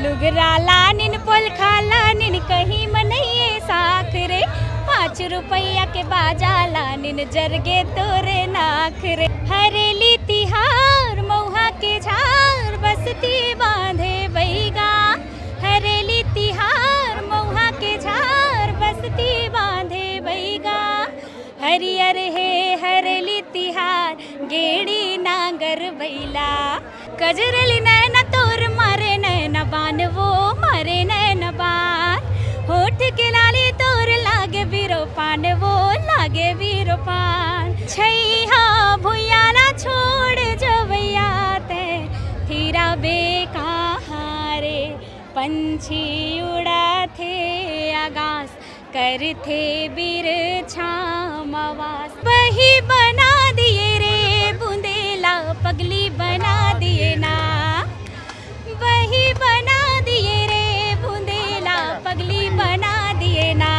लुगराला निन पोल खाला निन कहीं मनइए साख रे 5 रुपया के बाजाला निन जरगे तोरे नाख रे हरेली तिहार मऊहा के झार बसती बांधे बैगा हरेली तिहार मऊहा के झार बसती बांधे बैगा हरियर हे हरेली तिहार गेड़ी नांगर बैला कजरली नैना तोर मारे नैना बान वो मारे नैना बान होठ के लाली तोर लागे बीरो पान वो लागे बीरो पान छैहा भुयाना छोड़ जवैया ते थीरा बेकहारे पंछी उड़ा थे आगास कर थे बीर छाम आवास वही बना दिए रे बूंदेला पगली बना दिए ना वही बना दिए रे बूंदेला पगली बना दिए ना।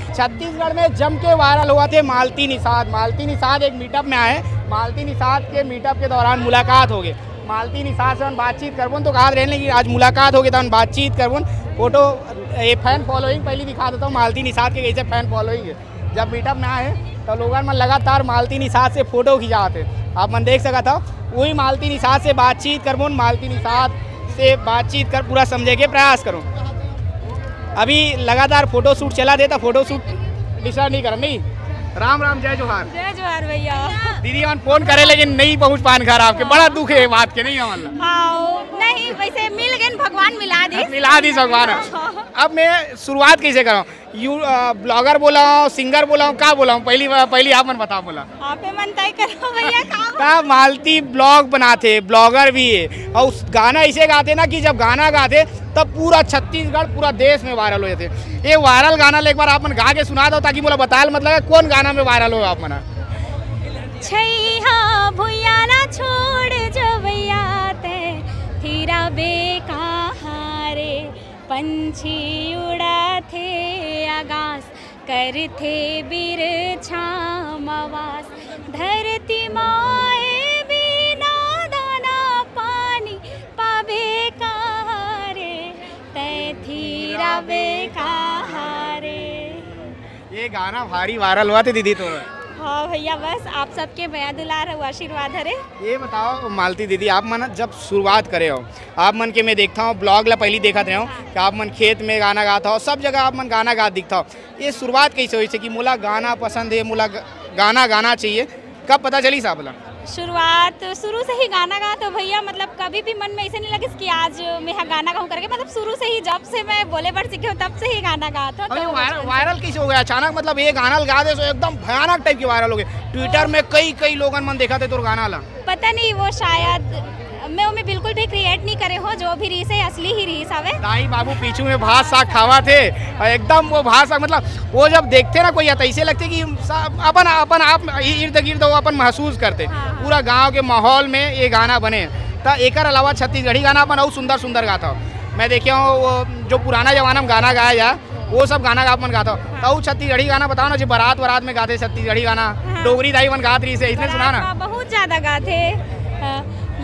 छत्तीसगढ़ में जम के वायरल हुआ थे मालती निषाद। मालती निषाद एक मीटअप में आए। मालती निषाद के मीटअप के दौरान मुलाकात हो गई। मालती निषाद से बातचीत करबन तो कहा रहने की आज मुलाकात हो गई तो बातचीत करबन फोटो ये फैन फॉलोइंग पहले दिखा देता हूँ मालती निषाद के कैसे फैन फॉलोइंग है। जब मीटअप में आए तो लोगों में लगातार मालती निषाद से फोटो खिंचाते आप मन देख सका था। वही मालती निषाद से बातचीत करबन मालती निषाद से बातचीत कर पूरा समझे के प्रयास करूँ। अभी लगातार फोटो शूट चला देता फोटो शूट डिस्टर्ब नहीं कर नहीं। राम राम जय जोहार। जय जोहार भैया। दीदी हम फोन करे लेकिन नहीं पहुंच पान घर आपके बड़ा दुख है बात के नहीं मतलब। हाँ नहीं वैसे मिल गए भगवान मिला दी भगवान। अब मैं शुरुआत कैसे कराऊँ यू ब्लॉगर बोला हूँ सिंगर बोला हूँ क्या बोला हूँ पहली आप मन बता बोला आप मन तय करो भैया का मालती ब्लॉग बनाते ब्लॉगर भी है और उस गाना ऐसे गाते ना कि जब गाना गाते तब पूरा छत्तीसगढ़ पूरा देश में वायरल हो जाते। ये वायरल गाना एक बार आप मन गा के सुना दो ताकि बोला बताया मतलब कौन गाना में वायरल हो आप मना। छैहा भुयाना छोड़ जवैया ते थीरा बेकहारे पंछी उड़ा थे आगास कर थे बीर छाम आवास धरती माए बिना दाना पानी पावे कहारे तै थीरा बेकहारे। ये गाना भारी वायरल हुआ थे दीदी तो। हाँ भैया बस आप सबके बया दुलार और आशीर्वाद हरे। ये बताओ मालती दीदी आप मन जब शुरुआत करे हो आप मन के मैं देखता हूँ ब्लॉग ला पहली देखा रहे हो कि आप मन खेत में गाना गाता हो सब जगह आप मन गाना गा दिखता हो। ये शुरुआत कैसे हुई कि मुला गाना पसंद है मुला गाना गाना चाहिए कब पता चली साहब? शुरुआत शुरू से ही गाना गा तो भैया मतलब कभी भी मन में ऐसे नहीं लगे कि आज मैं गाना गाऊं करके मतलब शुरू से ही जब से मैं बोले बढ़ सीखी हूँ तब से ही गाना गाता तो वायरल कैसे हो गया अचानक मतलब ये गाना गा दे तो एकदम भयानक टाइप के वायरल हो गए ट्विटर में कई लोगों मन देखा थे तो गाना ला पता नहीं वो शायद मैं बिल्कुल भी क्रिएट नहीं करे हो जो भी रीस है असली ही रीस आवे। दाई बाबू पीछू में भात साग खावा थे और एकदम वो भात साग मतलब वो जब देखते ना कोई ऐसे लगते कि अपन आप इर्द गिर्द अपन महसूस करते। हाँ। पूरा गांव के माहौल में ये गाना बने तो एक अलावा छत्तीसगढ़ी गाना अपन और सुंदर गाता हूँ। मैं देखे हूँ वो जो पुराना जमाना में गाना गाया जा वो सब गाना अपन गाता हूँ। तो छत्तीसगढ़ी गाना बताओ ना जो बारात में गाते छत्तीसगढ़ी गाना। हाँ। डोगरी दाई मन गात रही से इसने सुना ना बहुत ज्यादा गाते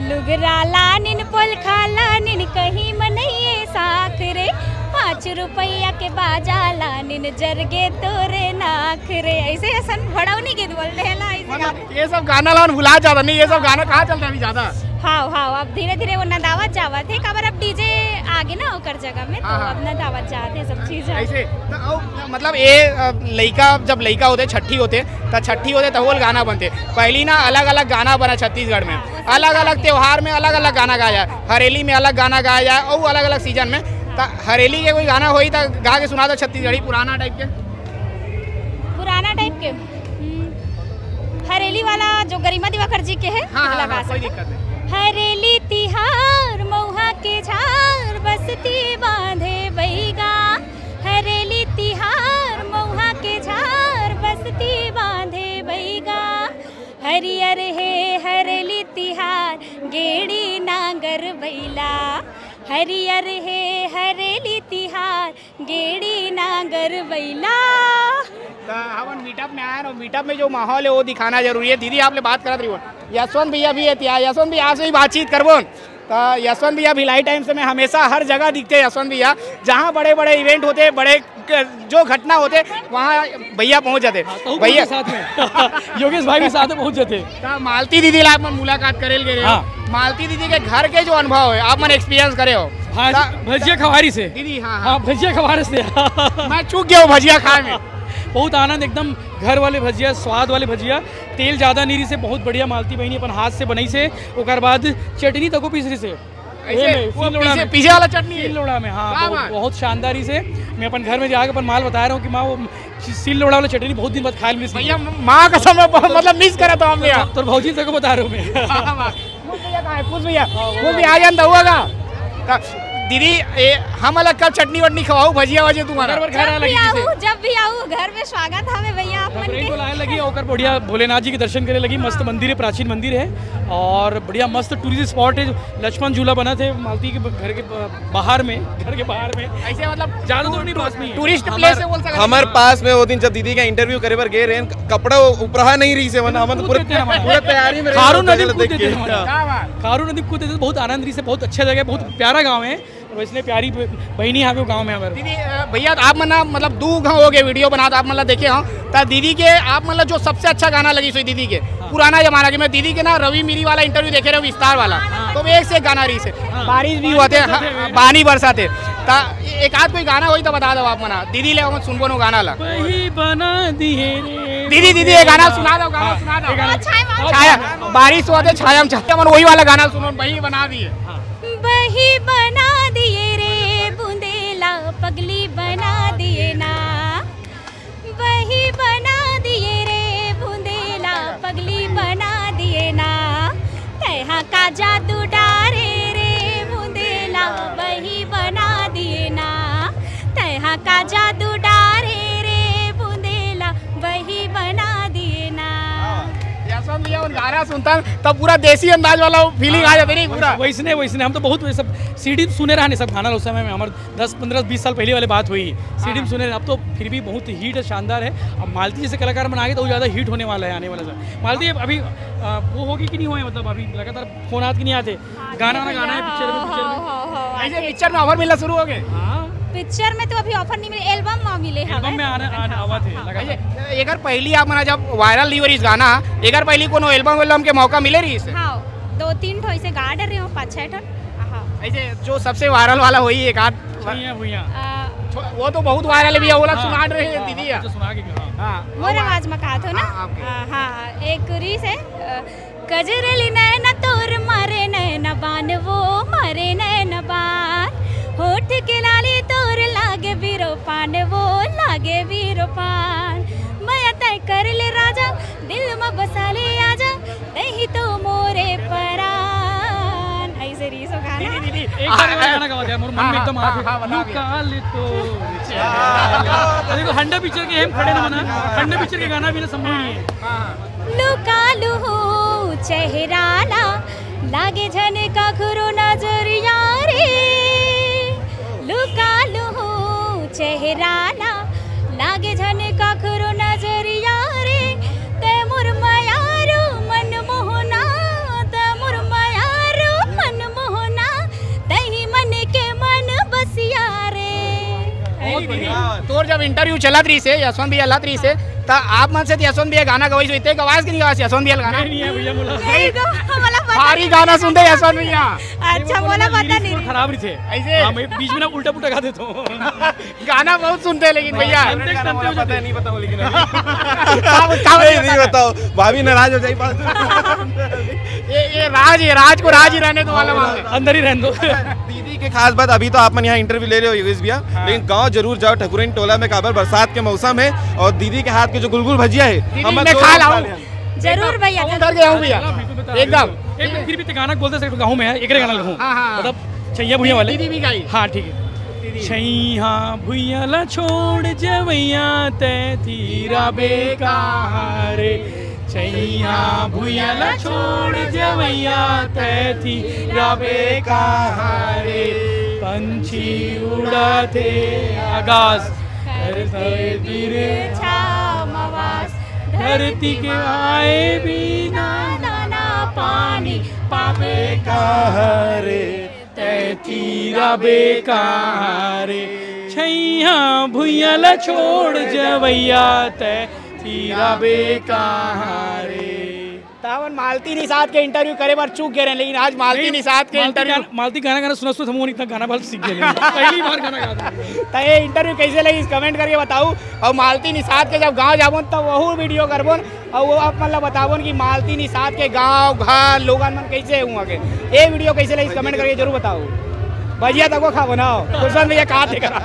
लुगराला निन पोल खाला निन कहीं मनइए साख रे 5 रुपया के बाजाला निन जरगे तोरे नाख रे ऐसे हसन भड़ौनी गीत बोलते हैं ना मतलब ये सब गाना लान भुला जाता नहीं ये सब गाना कहाँ चलता है अभी ज्यादा। हाँ अब धीरे धीरे वो नदावत जावत है खबर अब डीजे आगे ना होकर जगह में तो अब नदावत जाते सब चीज ऐसे तो मतलब ये लड़का जब लड़का होते छठी होते तो वो गाना बनते पहली ना अलग अलग गाना बना छत्तीसगढ़ में अलग अलग त्योहार में अलग अलग गाना गाया जाए हरेली में अलग गाना गाया जाए और अलग अलग सीजन में तो हरेली के कोई गाना हो तो गा के सुना दो छत्तीसगढ़ी पुराना टाइप के हरेली वाला जो गरिमा दिवाकर जी के है। हाँ, कोई दिक्कत नहीं। हरेली तिहार मऊहा के झार बसती बांधे बैगा हरेली तिहार मऊहा के झार बसती बांधे बैगा हरियर हे हरेली तिहार गेड़ी नांगर बैला हरियर हे हरेली तिहार गेड़ी नांगर बैला। हम मीटअप में आए और मीटअप में जो माहौल है वो दिखाना जरूरी है। दीदी आपने बात करा रही हो यशवंत भैया भी है यशवंत भैया आपसे भी बातचीत करबो तो यशवंत भैया भिलाई टाइम से मैं हमेशा हर जगह दिखते हैं यशवंत भैया, जहाँ बड़े बड़े इवेंट होते, बड़े जो घटना होते वहाँ भैया पहुँच जाते। भैया साथ में योगेश भाई भी साथ में पहुँच जाते। मालती दीदी आप मन मुलाकात करेल गए। मालती दीदी के घर के जो अनुभव है आप मन एक्सपीरियंस करे हो? हाँ, भजिया खवारी से दीदी। हाँ, भजिया खवारी से मैं चूक गया हूँ भजिया खाए में। बहुत आनंद, एकदम घर वाले भजिया, स्वाद वाले भजिया, तेल ज्यादा नहीं रही से, बहुत बढ़िया मालती बहनी अपन हाथ से बनाई से। ओकर बाद चटनी तको पीसरी से पीछे वाला चटनी सील लोड़ा में। हाँ, बहुत शानदारी से। मैं अपन घर में जाकर अपन माल बता रहा हूँ कि माँ वो सील लोड़ा वाला चटनी बहुत दिन बाद खाए मिली भैया। माँ का समय मतलब मिस करा था हम भैया। तो भौजी से को बता रहा हूँ मैं। कुछ भैया वो भी आ जाता हुआ दीदी। हम अलग कब चटनी वटनी खवाऊ भजिया वजिया तुम्हारा? जब भी आऊँ घर में स्वागत हमें भैया आप मन के। लाने लगी और बढ़िया भोलेनाथ जी के दर्शन करने लगी। मस्त मंदिर है, प्राचीन मंदिर है और बढ़िया मस्त टूरिस्ट स्पॉट है। लक्ष्मण झूला बना थे मालती के घर के बाहर में, घर के बाहर में। ऐसे मतलब ज्यादा दूर नहीं, पास में टूरिस्ट प्लेस है बोल सकते। हमारे पास में वो दिन जब दीदी का इंटरव्यू करे पर गए रहे, कपड़ा उपरा नहीं रही से वरना हम पूरे तैयारी में। खारू नदी कूदते थे, बहुत आनंद रही से। बहुत अच्छा जगह, बहुत प्यारा गाँव है। वैसे प्यारी बहनी यहाँ पे गाँव में हमारे। दीदी भैया आप मतलब 2 गाँव हो गए वीडियो बनाते आप मतलब देखे हो तो दीदी के आप मतलब जो सबसे अच्छा गाना लगी सो दीदी के पुराना जमाना के। मैं दीदी के ना रवि मीरी वाला इंटरव्यू देखे रहे विस्तार वाला, तो एक से एक गाना रही से। बारिश भी हुआ थे, पानी बरसा थे। एक आध कोई गाना होई तो बता दो आप मना दीदी ले सुनबो नो गाना ला बना दिए दीदी। दीदी ये गाना सुना दो, गाना सुना दो। छाया बारिश हुआ थे, छाया मन वही वाला गाना सुनो। वही बना दिए, वही बना दिए रे बुंदेला पगली बना दिए ना, वही बना दिए रे बुंदेला पगली बना दिए ना। तैहा का जादू डारे रे बुंदेला वही बना दिए ना, तैहा का जादू डारे रे बुंदेला वही बना दिए ना। यशवंत भैया गाना सुनता तब पूरा देसी अंदाज वाला फीलिंग आ जाती नहीं पूरा। वैसने हम तो बहुत सब सीडी सुने रहा सब गाना उस समय में। हमारे 10, 15, 20 साल पहले वाली बात हुई, सीडी में सुने रहे। अब तो फिर भी बहुत हीट है, शानदार है। अब मालती जैसे कलाकार बना के तो ज़्यादा हीट होने वाला है आने वाला सर। मालती अभी वो होगी कि नहीं हुए, मतलब अभी लगातार फोन आते कि नहीं आते? गाना है पिक्चर में पिक्चर में ऑफर मिलना शुरू हो गए। पिक्चर में तो अभी ऑफर नहीं मिले, एल्बम में मिले। एल्बम में आने आवा थे। एक बार पहली आप मना जब वायरल नहीं हो रही इस गाना, एक बार पहली कोनो एल्बम के मौका मिले रही इससे? हाँ, 2-3 ठो ऐसे गा रहे हो, 5-6 ठो। ऐसे जो सबसे वायरल वाला हुई एक आध वो तो बहुत वायरल है भैया, वो सुना रहे हैं दीदी। सुना के मोर आवाज में कहा था ना। हाँ, एक रीस है कजरली नैना तोर मारे नैना बान, वो मारे नैना बान। होठ के लाली तोर लागे बीरो पान, वो लागे बीरो पान। मैं तय कर ले राजा दिल में बसा ले आजा, नहीं तो मोरे परान। ऐसे रीसो गाना एक बार गाना गाओ यार, मोर मन में एकदम आ लुकाल तो देखो हंडा पिक्चर के हम खड़े ना मना, हंडा पिक्चर के गाना भी ना संभव नहीं है। लुकालू हो चेहराला लागे झने का खुरो नजरिया रे, लुकालू हो चेहराला लागे झने का खुरो नजरिया रे। ते मुरमयारो मन मोहना, ते मुरमयारो मन मोहना, तही मन के मन बसिया रे। तोर जब इंटरव्यू चला रही से यशवंत भैया लत रही से तो आप मन से यशवंत भैया गाना गवाई इतने गवास की नहीं गवास यशवंत भैया गाना नहीं है भैया बोला भारी गाना सुनते यशवंत भैया। अच्छा बोला पता नहीं खराब रही थे ऐसे बीच में ना उल्टा पुल्टा गा देता हूँ। गाना बहुत सुनते हैं लेकिन भैया पता नहीं बताओ लेकिन नहीं बताओ भाभी नाराज हो जाए। ये राज को राज ही रहने दो वाला अंदर ही रहने दो। दीदी के खास बात अभी तो आप मन यहाँ इंटरव्यू ले रहे हो योगेश भैया, लेकिन गांव जरूर जाओ ठकुरन टोला में काबर बरसात के मौसम है और दीदी के हाथ के जो गुलगुल भजिया है हम खा लाऊं जरूर भैया। उधर गया हूं भैया एकदम। एक फिर भी गाना बोलते सकते गाँव में है एक गाना लगूं मतलब छैया भुइया वाले दीदी भी गाई। हाँ ठीक है। छैया भुइया ला छोड़ जवैया ते तीरा बेकारे, छैया भुइया ला छोड़ जवैया ते तीरा बेकारे। पंछी उड़ाते आकाश करते तिरछामवास, धरती के आए बिना दाना पानी पापे कहारे ते तीरा बेकारे छैया भुइयल छोड़ जवैया ते तीरा बेकारे। तावन मालती निषाद के इंटरव्यू करे बार चूक गए रहे, लेकिन आज मालती निषाद के इंटरव्यू मालती गाना सुना सुना हम इतना गाना बहुत सीख गए पहली बार गाना गाता तो ये इंटरव्यू कैसे लगी कमेंट करके बताऊँ। और मालती निषाद के जब गांव जाबो तो वही वीडियो करबो और वो आप मतलब बताबो कि मालती निषाद के गांव घर लोगन मन कैसे हुआ के ये वीडियो कैसे लगी कमेंट करके जरूर बताओ। भजिया तक वो खा बनाओ कुछ भैया कहा थे करा